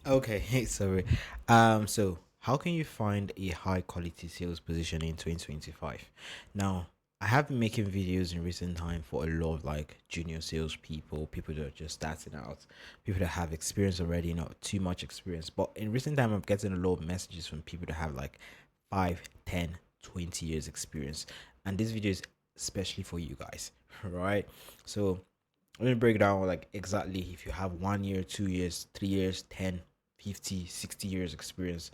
Okay, sorry. So how can you find a high quality sales position in 2025? Now, I have been making videos in recent time for a lot of like junior sales people that are just starting out, people that have experience already, not too much experience. But in recent time, I'm getting a lot of messages from people that have like 5, 10, 20 years experience. And this video is especially for you guys, right? So let me break down like exactly if you have 1 year, 2 years, 3 years, 10, 50, 60 years experience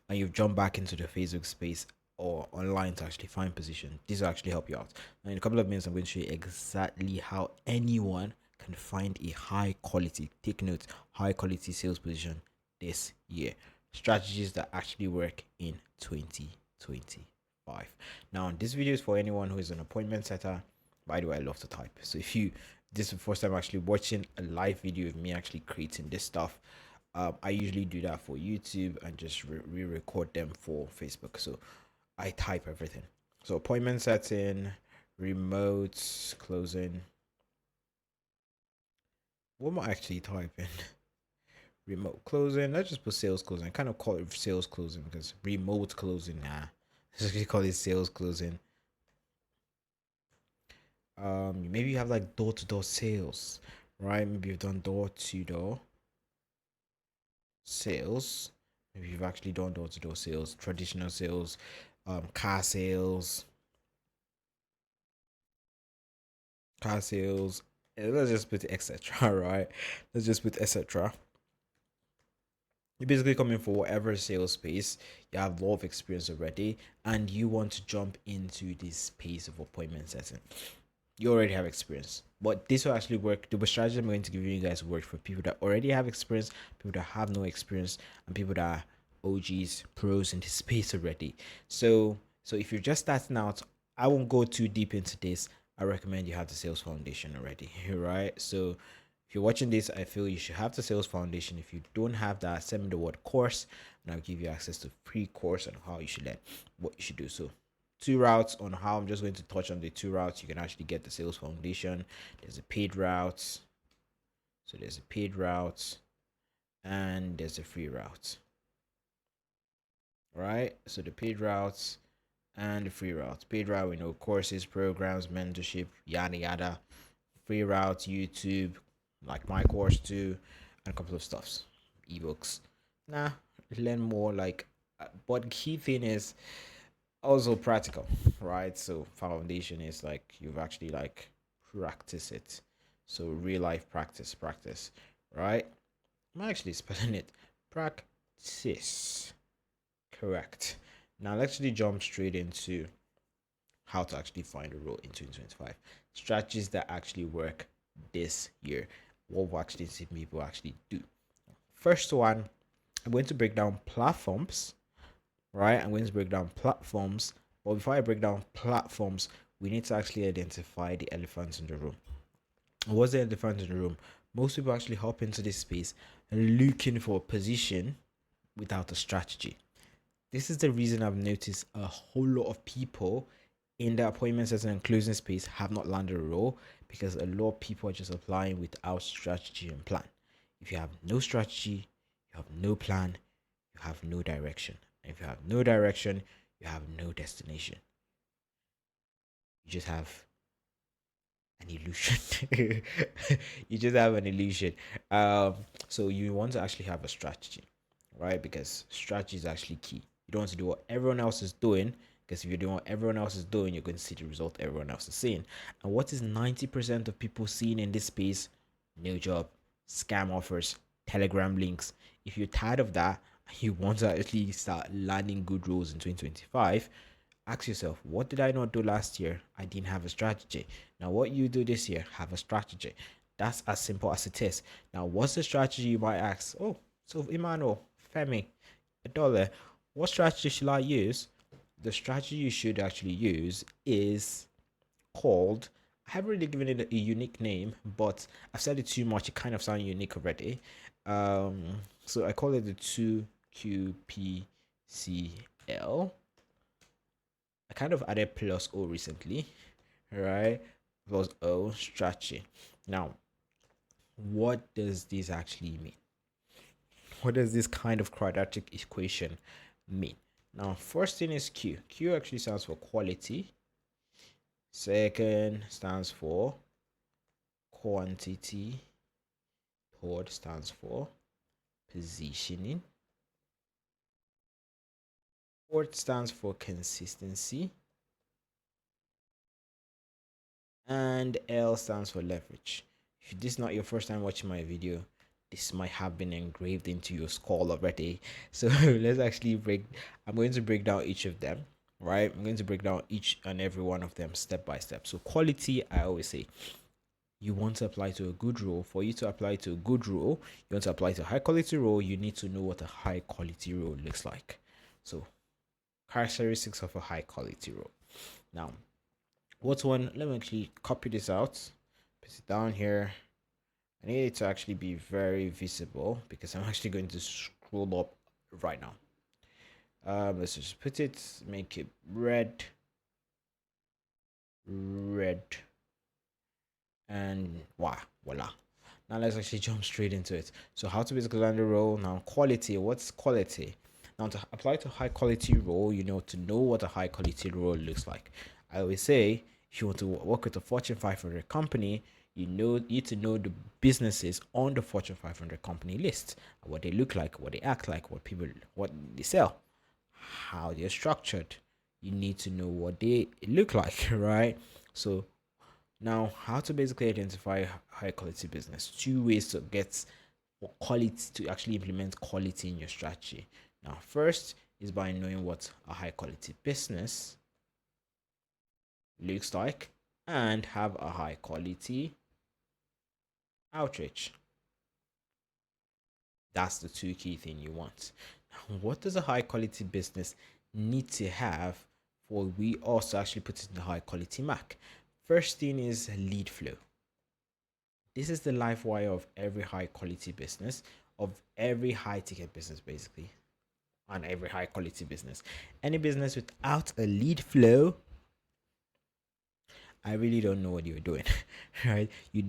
and you've jumped back into the Facebook space or online to actually find position. This will actually help you out. Now in a couple of minutes I'm going to show you exactly how anyone can find a high quality, take note, high quality sales position this year. Strategies that actually work in 2025. Now this video is for anyone who is an appointment setter. By the way, I love to type. So if you this is the first time actually watching a live video of me actually creating this stuff, I usually do that for YouTube and just re-record them for Facebook. So I type everything. So appointment setting, remote closing. What am I actually typing? Remote closing. Let's just put sales closing. I kind of call it sales closing because remote closing. Nah, let's actually call it sales closing. Maybe you have like door to door sales, right? Maybe you've done door to door sales. Maybe you've actually done door to door sales, traditional sales, car sales, car sales. Let's just put etc. Right? Let's just put etc. You're basically coming for whatever sales space. You have a lot of experience already, and you want to jump into this space of appointment setting. You already have experience, but this will actually work. The strategy I'm going to give you guys work for people that already have experience, people that have no experience, and people that are OGs, pros in this space already. So if you're just starting out, I won't go too deep into this. I recommend you have the sales foundation already, right? So if you're watching this, I feel you should have the sales foundation. If you don't have that, send me the word course, and I'll give you access to free course on how you should learn, what you should do. So two routes on how I'm just going to touch on the two routes you can actually get the sales foundation. There's a paid route. So there's a paid route and there's a free route. Right? So the paid routes and the free route. Paid route, we know courses, programs, mentorship, yada yada. Free route, YouTube, like my course too, and a couple of stuffs. Ebooks. Nah, learn more like but the key thing is also practical, right? So foundation is like you've actually like practice it. So real life practice, right? I'm actually spelling it practice. Correct. Now let's actually jump straight into how to actually find a role in 2025. Strategies that actually work this year. What we actually see people actually do. First one, I'm going to break down platforms, right? I'm going to break down platforms. But before I break down platforms, we need to actually identify the elephants in the room. What's the elephant in the room? Most people actually hop into this space looking for a position without a strategy. This is the reason I've noticed a whole lot of people in the appointment setting and closing space have not landed a role because a lot of people are just applying without strategy and plan. If you have no strategy, you have no plan, you have no direction. And if you have no direction, you have no destination. You just have an illusion. You just have an illusion. Um, so you want to actually have a strategy, right? Because strategy is actually key. You don't want to do what everyone else is doing. Because if you're doing what everyone else is doing, you're going to see the result everyone else is seeing. And what is 90% of people seeing in this space? No job, scam offers, Telegram links. If you're tired of that, you want to at least start landing good roles in 2025, ask yourself, what did I not do last year? I didn't have a strategy. Now, what you do this year, have a strategy. That's as simple as it is. Now, what's the strategy you might ask? Oh, so Emmanuel, Femi, a dollar, what strategy should I use? The strategy you should actually use is called, I haven't really given it a unique name, but I've said it too much. It kind of sounds unique already. Um, so I call it the 2QPCL. I kind of added plus O recently, right? Plus O strategy. Now, what does this actually mean? what does this kind of quadratic equation mean? Now, first thing is Q. Q actually stands for quality. Second stands for quantity. Third stands for positioning. Fourth stands for consistency. And L stands for leverage. If this is not your first time watching my video, this might have been engraved into your skull already. So let's actually I'm going to break down each of them, right? I'm going to break down each and every one of them step by step. So quality, I always say, you want to apply to a good role. For you to apply to a good role, you want to apply to a high quality role, you need to know what a high quality role looks like. So characteristics of a high quality role. Now, what's one? Let me actually copy this out, put it down here. I need it to actually be very visible because I'm actually going to scroll up right now. Let's just put it, make it red, and voila. Now let's actually jump straight into it. So how to basically land a role. Now quality, what's quality? Now to apply to high quality role, you know, to know what a high quality role looks like. I always say, if you want to work with a Fortune 500 company, you need to know the businesses on the Fortune 500 company list, what they look like, what they act like, what they sell, how they're structured. You need to know what they look like, right? So now, how to basically identify high quality business? Two ways to get quality, to actually implement quality in your strategy. Now, first is by knowing what a high quality business looks like and have a high quality outreach. That's the two key thing you want. Now, what does a high quality business need to have for we also actually put it in the high quality mark? First thing is lead flow. This is the life wire of every high quality business, of every high ticket business, basically, and every high quality business. Any business without a lead flow, I really don't know what you're doing, right? They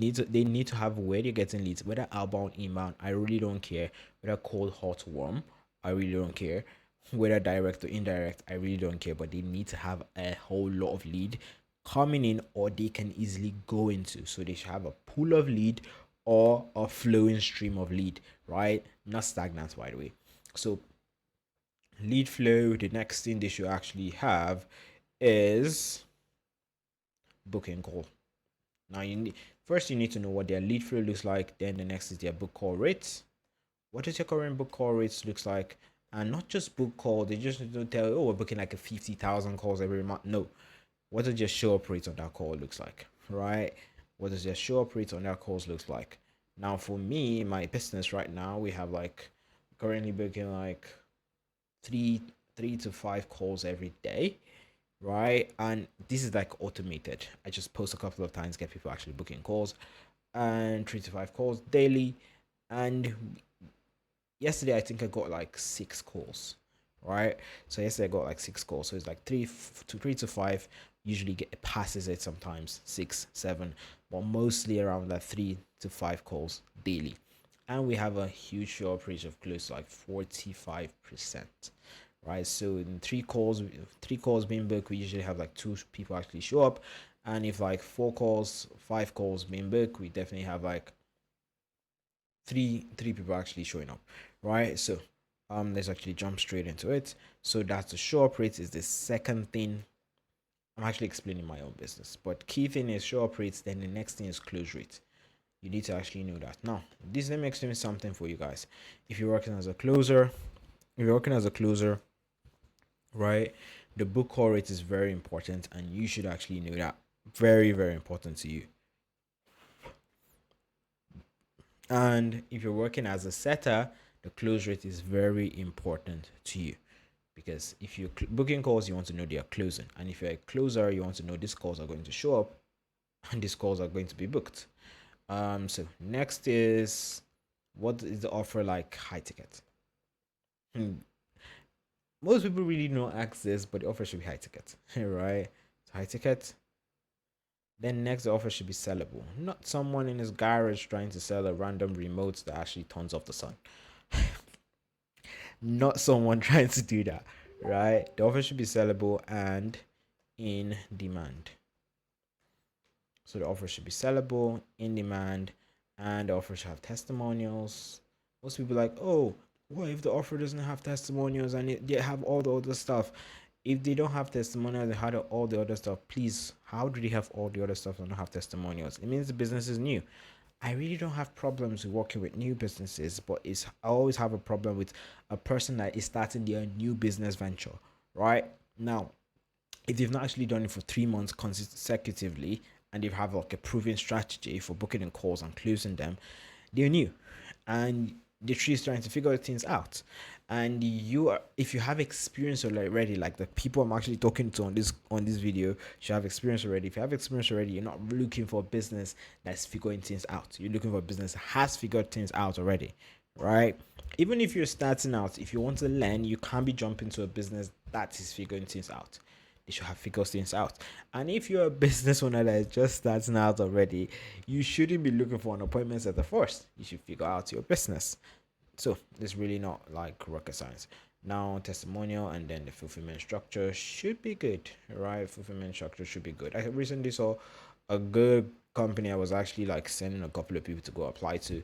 need to have where you're getting leads, whether outbound, inbound. I really don't care. Whether cold, hot, warm, I really don't care. Whether direct or indirect, I really don't care. But they need to have a whole lot of lead coming in, or they can easily go into. So they should have a pool of lead or a flowing stream of lead, right? Not stagnant, by the way. So lead flow. The next thing they should actually have is booking call. Now you need to know what their lead flow looks like. Then the next is their book call rates. What does your current book call rates looks like? And not just book call. They just don't tell you, oh, we're booking like a 50,000 calls every month. No. What does your show up rate on that call looks like? Right? What does your show up rate on that calls looks like? Now for me, my business right now, we have like currently booking like three to five calls every day, right? And this is like automated. I just post a couple of times, get people actually booking calls, and 3 to 5 calls daily. And yesterday I think I got like 6 calls, right? So yesterday I got like 6 calls. So it's like 3 to 5. Usually passes it sometimes 6, 7, but mostly around that 3 to 5 calls daily. And we have a huge show up rate of close to like 45%, right? So in 3 calls being booked, we usually have like 2 people actually show up. And if like 4 calls, 5 calls being booked, we definitely have like three people actually showing up, right? So let's actually jump straight into it. So that's the show up rate is the second thing. I'm actually explaining my own business, but key thing is show up rates. Then the next thing is close rate. You need to actually know that. Now, this let me explain something for you guys. If you're working as a closer, right, the book call rate is very important, and you should actually know that. Very, very important to you. And if you're working as a setter, the close rate is very important to you, because if you're booking calls, you want to know they are closing, and if you're a closer, you want to know these calls are going to show up and these calls are going to be booked. So next is, what is the offer like high ticket? Most people really don't ask this, but the offer should be high ticket, right? So high ticket. Then next, the offer should be sellable. Not someone in his garage trying to sell a random remote that actually turns off the sun. not someone trying to do that, right? The offer should be sellable and in demand. So the offer should be sellable, in demand, and the offer should have testimonials. Most people are like, oh, what if the offer doesn't have testimonials and they have all the other stuff? If they don't have testimonials, they had all the other stuff. Please, how do they have all the other stuff and don't have testimonials? It means the business is new. I really don't have problems with working with new businesses, but I always have a problem with a person that is starting their new business venture. Right now, if they've not actually done it for 3 months consecutively and they have like a proven strategy for booking in calls and closing them, they're new and the tree is trying to figure things out. And you are, if you have experience already, like the people I'm actually talking to on this video should have experience already. If you have experience already, you're not looking for a business that's figuring things out. You're looking for a business that has figured things out already, right? Even if you're starting out, if you want to learn, you can't be jumping to a business that is figuring things out. They should have figured things out. And if you're a business owner that is just starting out already, you shouldn't be looking for an appointment at the first. You should figure out your business. So it's really not like rocket science. Now testimonial and then the fulfillment structure should be good, right? Fulfillment structure should be good. I recently saw a good company I was actually like sending a couple of people to go apply to.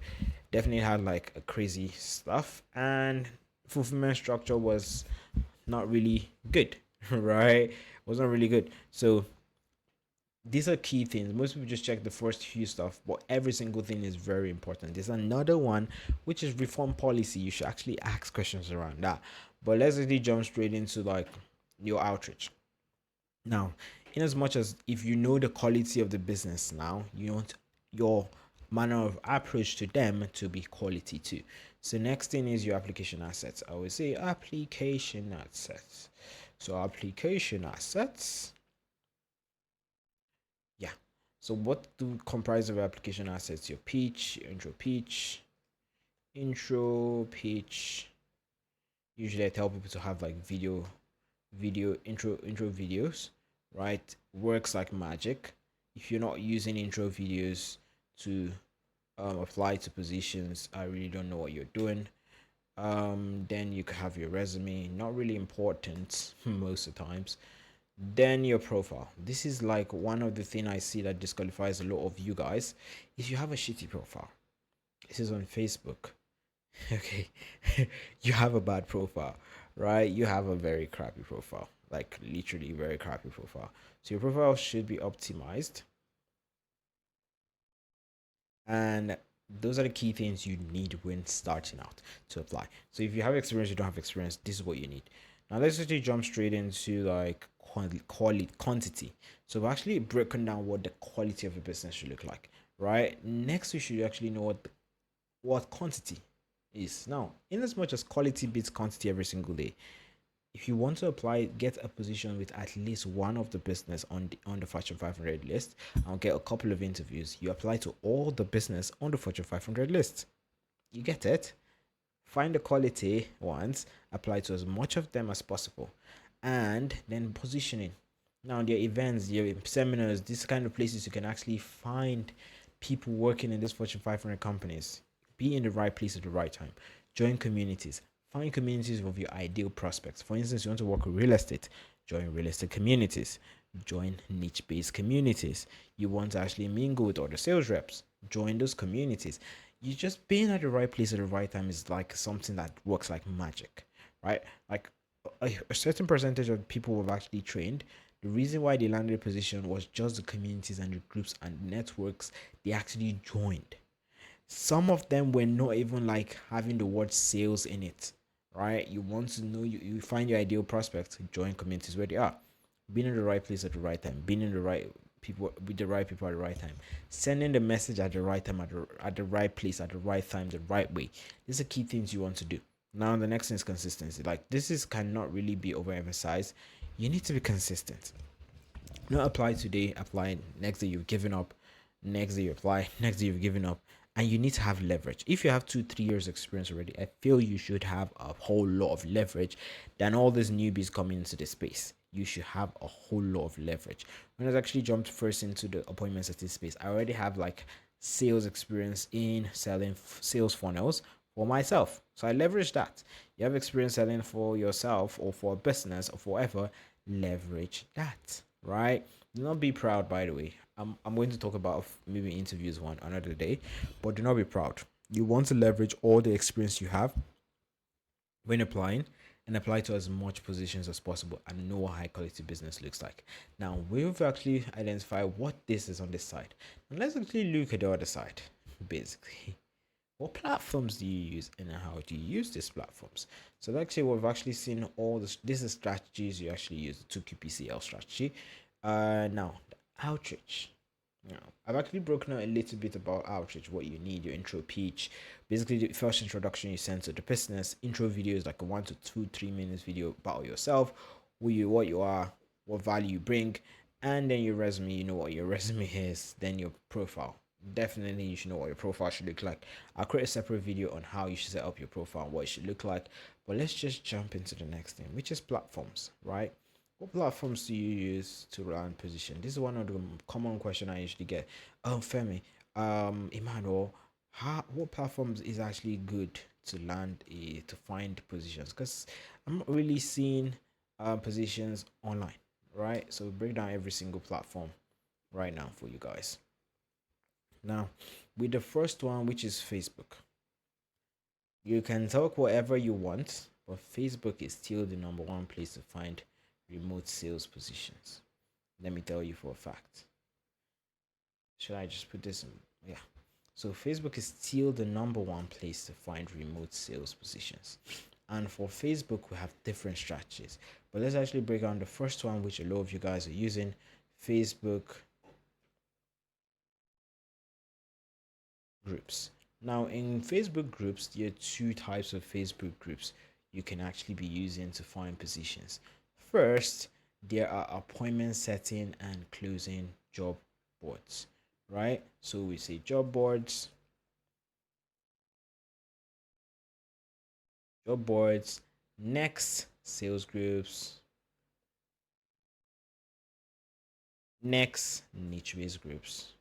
Definitely had like a crazy stuff, and fulfillment structure was not really good, right? It was not really good. So these are key things. Most people just check the first few stuff, but every single thing is very important. There's another one which is reform policy. You should actually ask questions around that. But let's really jump straight into like your outreach. Now, in as much as if you know the quality of the business now, you want your manner of approach to them to be quality too. So next thing is your application assets. I would say application assets. So application assets. Yeah. So what do comprise of application assets? Your pitch, your intro pitch. Usually I tell people to have like video intro videos, right? Works like magic. If you're not using intro videos to apply to positions, I really don't know what you're doing. Then you could have your resume, not really important most of the times. Then your profile. This is like one of the things I see that disqualifies a lot of you guys. If you have a shitty profile, this is on Facebook. Okay, you have a bad profile, right? You have a very crappy profile, like literally very crappy profile. So your profile should be optimized, and those are the key things you need when starting out to apply. So if you have experience, you don't have experience, this is what you need. Now let's actually jump straight into like quality quantity. So we've actually broken down what the quality of a business should look like, right? Next we should actually know what quantity is. Now, in as much as quality beats quantity every single day, if you want to apply, get a position with at least one of the business on the Fortune 500 list and get a couple of interviews, you apply to all the business on the Fortune 500 list. You get it? Find the quality ones, apply to as much of them as possible, and then positioning. Now, their events, your seminars, these kind of places you can actually find people working in these Fortune 500 companies. Be in the right place at the right time. Join communities. Find communities of your ideal prospects. For instance, you want to work with real estate, join real estate communities. Join niche-based communities. You want to actually mingle with other sales reps, join those communities. You just being at the right place at the right time is like something that works like magic, right? Like a certain percentage of people who have actually trained, the reason why they landed a position was just the communities and the groups and networks they actually joined. Some of them were not even like having the word sales in it, right? You want to know, you find your ideal prospect, join communities where they are. Being in the right place at the right time, being in the right people with the right people at the right time, sending the message at the right time, at the right place, at the right time, the right way. These are key things you want to do. Now the next thing is consistency. Like this is cannot really be overemphasized. You need to be consistent. Not apply today, apply next day you've given up, next day you apply, next day you've given up. And you need to have leverage. If you have 2-3 years experience already, I feel you should have a whole lot of leverage than all these newbies coming into the space. You should have a whole lot of leverage. When I actually jumped first into the appointments at this space, I already have like sales experience in selling sales funnels, for myself. So I leverage that. You have experience selling for yourself or for a business or for whatever, leverage that, right? Do not be proud, by the way. I'm going to talk about maybe interviews one another day, but do not be proud. You want to leverage all the experience you have when applying and apply to as much positions as possible and know what high quality business looks like. Now we've actually identified what this is on this side. And let's actually look at the other side, basically. What platforms do you use and how do you use these platforms? So actually we've actually seen all this is strategies you actually use, the 2QPCL strategy. Now the outreach. Now, I've actually broken out a little bit about outreach, what you need, your intro pitch, basically the first introduction you send to the business. Intro video is like a 1 to 2 3 minutes video about yourself, who you, what you are, what value you bring, and then your resume. You know what your resume is. Then your profile. Definitely, you should know what your profile should look like. I'll create a separate video on how you should set up your profile and what it should look like. But let's just jump into the next thing, which is platforms, right? What platforms do you use to land position? This is one of the common question I usually get. Oh, Femi, Emmanuel, what platforms is actually good to land to find positions? Because I'm not really seeing positions online, right? So break down every single platform right now for you guys. Now, with the first one, which is Facebook, you can talk whatever you want, but Facebook is still the number one place to find remote sales positions. Let me tell you for a fact. Should I just put this in? Yeah. So Facebook is still the number one place to find remote sales positions. And for Facebook, we have different strategies. But let's actually break down the first one, which a lot of you guys are using, Facebook groups. Now, in Facebook groups, there are two types of Facebook groups you can actually be using to find positions. First, there are appointment setting and closing job boards, right? So we say job boards, next sales groups, next niche based groups.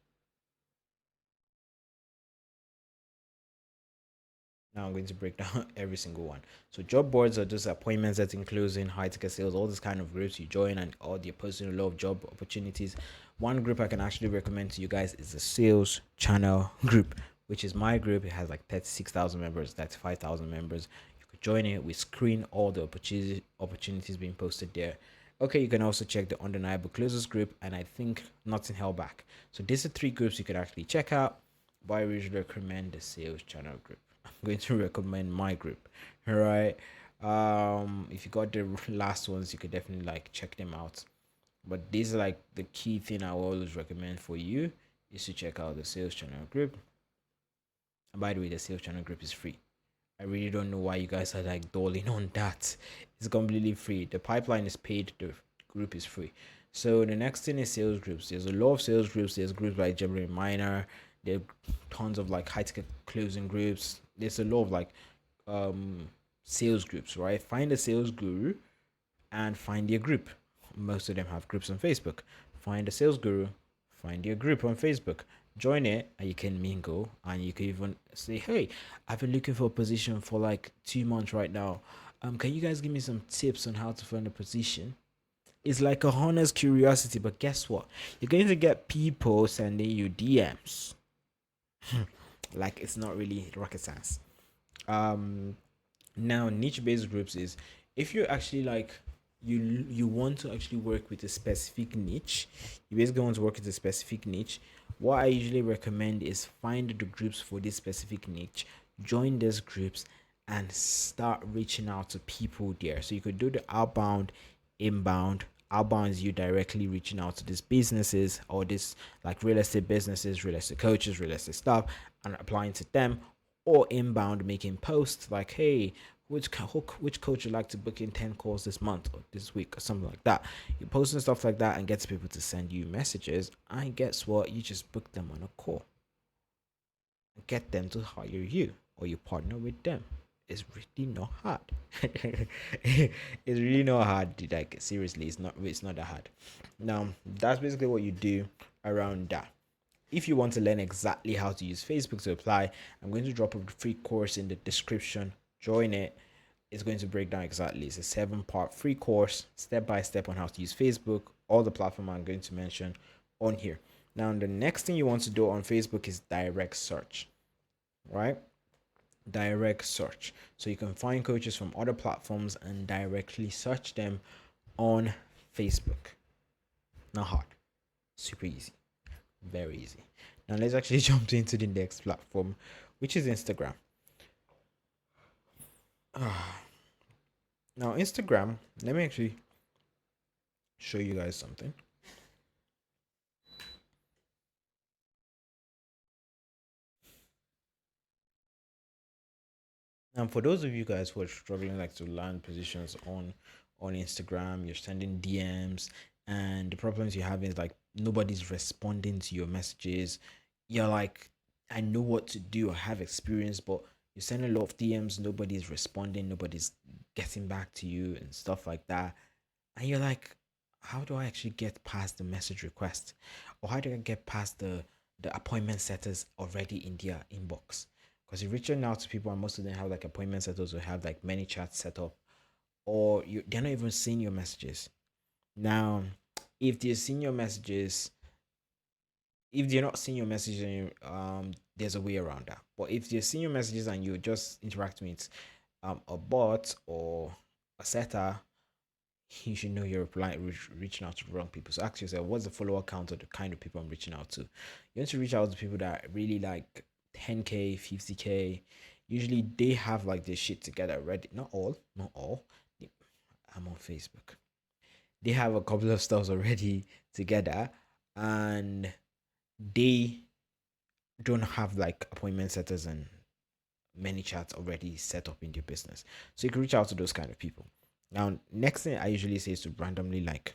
Now I'm going to break down every single one. So job boards are just appointments setting, closing, high ticket sales, all this kind of groups you join and all the posting a lot of job opportunities. One group I can actually recommend to you guys is the sales channel group, which is my group. It has like 36,000 members, 35,000 members. You could join it. We screen all the opportunities being posted there. Okay, you can also check the undeniable closers group and I think nothing held back. So these are three groups you could actually check out, but I usually recommend the sales channel group. I'm going to recommend my group. All right. If you got the last ones, you could definitely like check them out. But these are like the key thing I always recommend for you is to check out the sales channel group. And by the way, the sales channel group is free. I really don't know why you guys are like dulling on that. It's completely free. The pipeline is paid, the group is free. So the next thing is sales groups. There's a lot of sales groups. There's groups like Gemini Miner. There are tons of like high ticket closing groups. There's a lot of like sales groups, right? Find a sales guru and find your group. Most of them have groups on Facebook. Find a sales guru, find your group on Facebook, join it, and you can mingle. And you can even say, "Hey, I've been looking for a position for like 2 months right now. Can you guys give me some tips on how to find a position?" It's like a honest curiosity, but guess what? You're going to get people sending you DMs. Like it's not really rocket science. Um, Now niche based groups is if you're actually like you want to actually work with a specific niche, you basically want to work with a specific niche. What I usually recommend is find the groups for this specific niche, join those groups, and start reaching out to people there. So you could do the outbound, inbound. Outbound is you directly reaching out to these businesses or this like real estate businesses, real estate coaches, real estate stuff, and applying to them. Or inbound, making posts like, "Hey, which coach would like to book in 10 calls this month or this week," or something like that. You post and stuff like that and get people to send you messages, and guess what? You just book them on a call and get them to hire you or you partner with them. It's really not hard. It's really not hard. Like seriously, it's not that hard. Now that's basically what you do around that. If you want to learn exactly how to use Facebook to apply, I'm going to drop a free course in the description. Join it. It's going to break down exactly. It's a 7-part free course, step by step on how to use Facebook, all the platform I'm going to mention on here. Now, the next thing you want to do on Facebook is direct search, right? Direct search. So you can find coaches from other platforms and directly search them on Facebook. Not hard, super easy, very easy. Now let's actually jump into the next platform, which is Instagram. Now, Instagram, let me actually show you guys something. And for those of you guys who are struggling like to land positions on Instagram, you're sending DMs, and the problems you have is like nobody's responding to your messages. You're like, I know what to do, I have experience, but you send a lot of DMs, nobody's responding, nobody's getting back to you and stuff like that. And you're like, how do I actually get past the message request? Or how do I get past the appointment setters already in their inbox? Because you're reaching out to people and most of them have like appointment setters or have like many chats set up, or they're not even seeing your messages. Now, if they're seeing your messages, if they're not seeing your messages, there's a way around that. But if they're seeing your messages and you're just interacting with a bot or a setter, you should know you're reaching out to the wrong people. So ask yourself, what's the follower count of the kind of people I'm reaching out to? You want to reach out to people that really like 10K, 50K. Usually they have like this shit together already. Not all, not all. I'm on Facebook. They have a couple of stuffs already together, and they don't have like appointment setters and many chats already set up in your business. So you can reach out to those kind of people. Now, next thing I usually say is to randomly like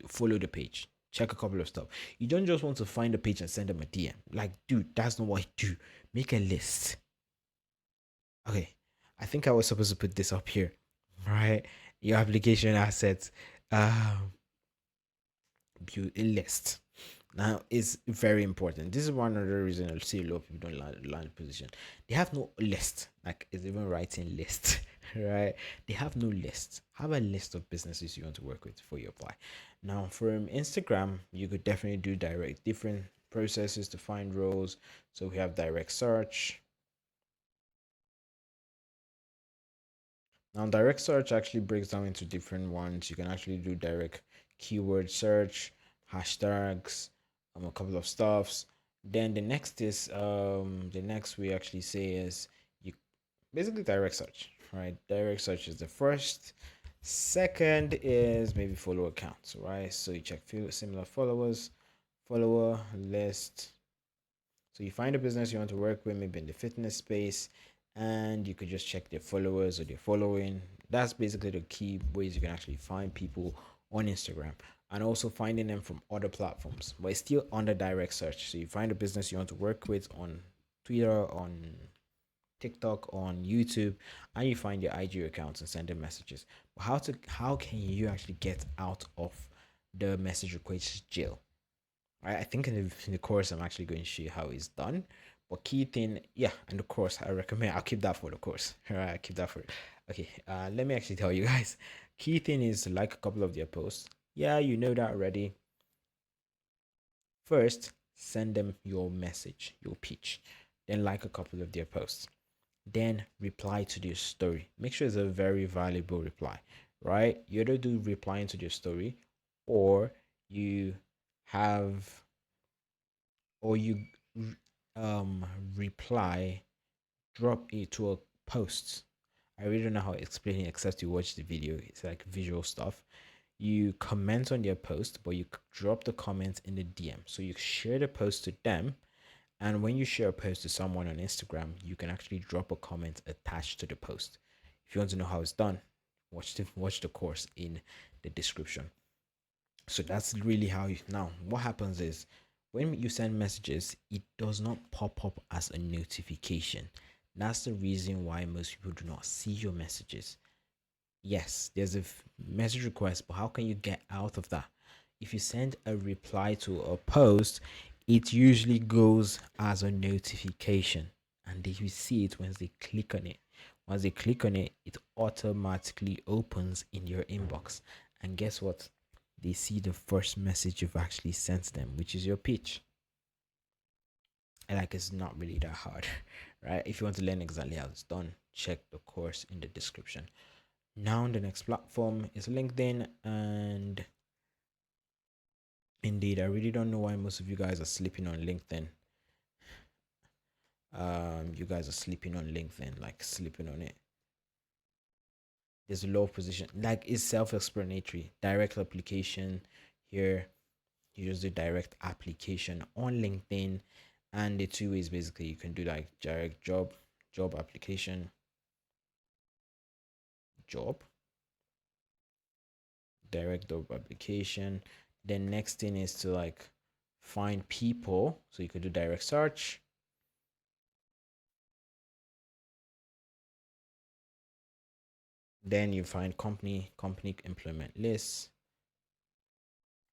follow the page, check a couple of stuff. You don't just want to find a page and send them a DM. Like, dude, that's not what I do. Make a list. Okay, I think I was supposed to put this up here, right? Your application assets, um, build a list. Now it's very important. This is one other reason I see a lot of people don't land position. They have no list. Like it's even writing list, right? They have no list. Have a list of businesses you want to work with before you apply. Now from Instagram, you could definitely do direct different processes to find roles. So we have direct search. Now direct search actually breaks down into different ones. You can actually do direct keyword search, hashtags, a couple of stuffs. Then the next we actually say is you basically direct search, right? Direct search is the first. Second is maybe follower counts, right? So you check similar followers, follower list. So you find a business you want to work with, maybe in the fitness space, and you could just check their followers or their following. That's basically the key ways you can actually find people on Instagram, and also finding them from other platforms, but it's still under direct search. So you find a business you want to work with on Twitter, on TikTok, on YouTube, and you find your IG accounts and send them messages. But how can you actually get out of the message request jail? I think in the course I'm actually going to show you how it's done. But key thing, yeah, and the course I recommend I'll keep that for the course. All right, I'll keep that for okay. Let me actually tell you guys. Key thing is to like a couple of their posts. Yeah, you know that already. First, send them your message, your pitch. Then like a couple of their posts. Then reply to their story. Make sure it's a very valuable reply, right? You either do replying to their story, or you have or you um reply drop it to a post. I really don't know how to explain it except you watch the video. It's like visual stuff. You comment on their post, but you drop the comment in the DM. So you share the post to them, and when you share a post to someone on Instagram, you can actually drop a comment attached to the post. If you want to know how it's done, watch the course in the description. So that's really how you now what happens is when you send messages, it does not pop up as a notification. That's the reason why most people do not see your messages. Yes, there's a message request, but how can you get out of that? If you send a reply to a post, it usually goes as a notification, and they will see it once they click on it. Once they click on it, it automatically opens in your inbox. And guess what? They see the first message you've actually sent them, which is your pitch. And like, it's not really that hard, right? If you want to learn exactly how it's done, check the course in the description. Now, the next platform is LinkedIn, and indeed, I really don't know why most of you guys are sleeping on LinkedIn. You guys are sleeping on LinkedIn, like sleeping on it. There's a low position, like it's self-explanatory. Direct application here, you just do direct application on LinkedIn, and the two ways basically you can do like direct job application, job direct job application. Then next thing is to like find people, so you could do direct search. Then you find company employment lists,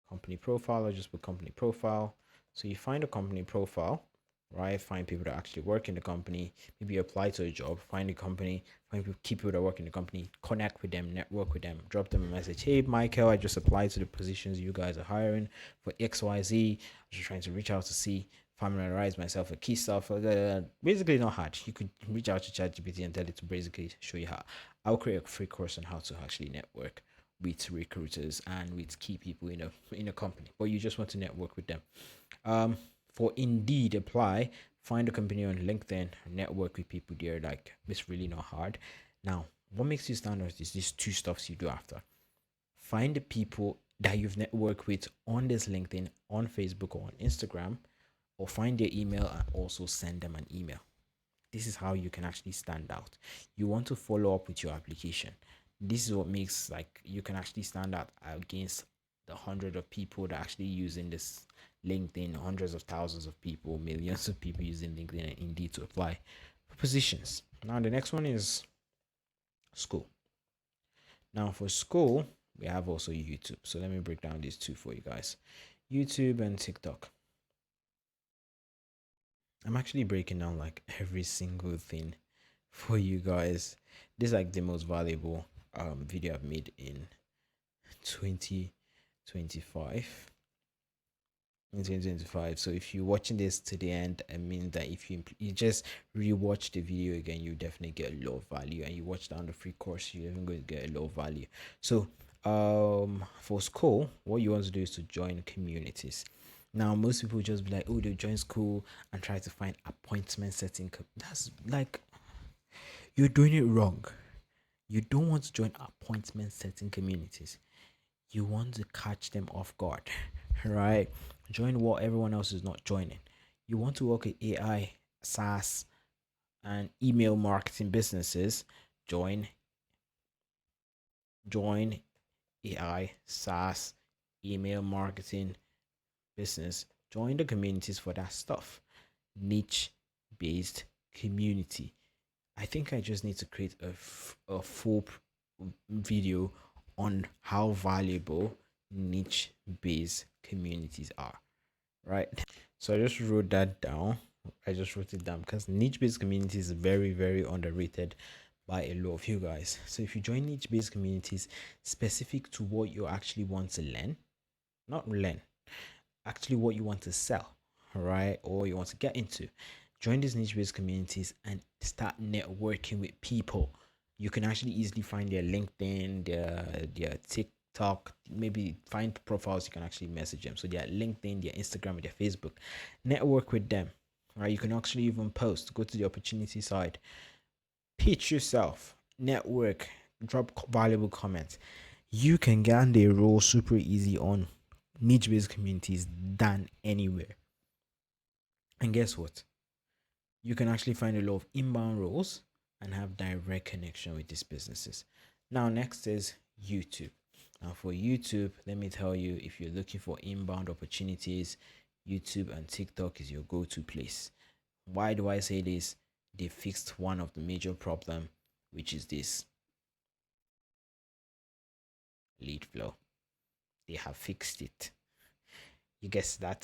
company profile, or just put company profile. So you find a company profile, right? Find people that actually work in the company. Maybe apply to a job, find a company, find people, key people that work in the company, connect with them, network with them, drop them a message. Hey, Michael, I just applied to the positions you guys are hiring for XYZ. I'm just trying to reach out to see, familiarize myself with key stuff. Basically, not hard. You could reach out to ChatGPT and tell it to basically show you how. I'll create a free course on how to actually network with recruiters and with key people in a company, but you just want to network with them. For Indeed, apply, find a company on LinkedIn, network with people there. Like, it's really not hard. Now, what makes you stand out is these two stuffs you do after. Find the people that you've networked with on this LinkedIn, on Facebook, or on Instagram, or find their email and also send them an email. This is how you can actually stand out. You want to follow up with your application. This is what makes like you can actually stand out against the hundred of people that actually using this LinkedIn, hundreds of thousands of people, millions of people using LinkedIn and Indeed to apply for positions. Now the next one is school. Now for school, we have also YouTube. So let me break down these two for you guys. YouTube and TikTok. I'm actually breaking down like every single thing for you guys. This is like the most valuable video I've made in 2025. In 2025. So if you're watching this to the end, I mean that if you just rewatch the video again, you definitely get a lot of value. And you watch down the free course, you're even going to get a lot of value. So for school, what you want to do is to join communities. Now most people just be like, oh, they join school and try to find appointment setting. That's like, you're doing it wrong. You don't want to join appointment setting communities. You want to catch them off guard, right? Join what everyone else is not joining. You want to work with AI, SaaS, and email marketing businesses. Join join AI, SaaS, email marketing business. Join the communities for that stuff. Niche based community. I think I just need to create a full video on how valuable niche based communities are, right? So I just wrote that down. I just wrote it down because niche based communities is very, very underrated by a lot of you guys. So if you join niche based communities specific to what you actually want to learn, not learn, actually what you want to sell, right? Or you want to get into, join these niche based communities and start networking with people. You can actually easily find their LinkedIn, their TikTok, maybe find profiles you can actually message them. So their LinkedIn, their Instagram, their Facebook. Network with them. Right? You can actually even post, go to the opportunity side, pitch yourself, network, drop valuable comments. You can get a role super easy on niche based communities than anywhere. And guess what? You can actually find a lot of inbound roles and have direct connection with these businesses. Now, next is YouTube. Now, for YouTube, let me tell you, if you're looking for inbound opportunities, YouTube and TikTok is your go-to place. Why do I say this? They fixed one of the major problem, which is this lead flow. They have fixed it. You guess that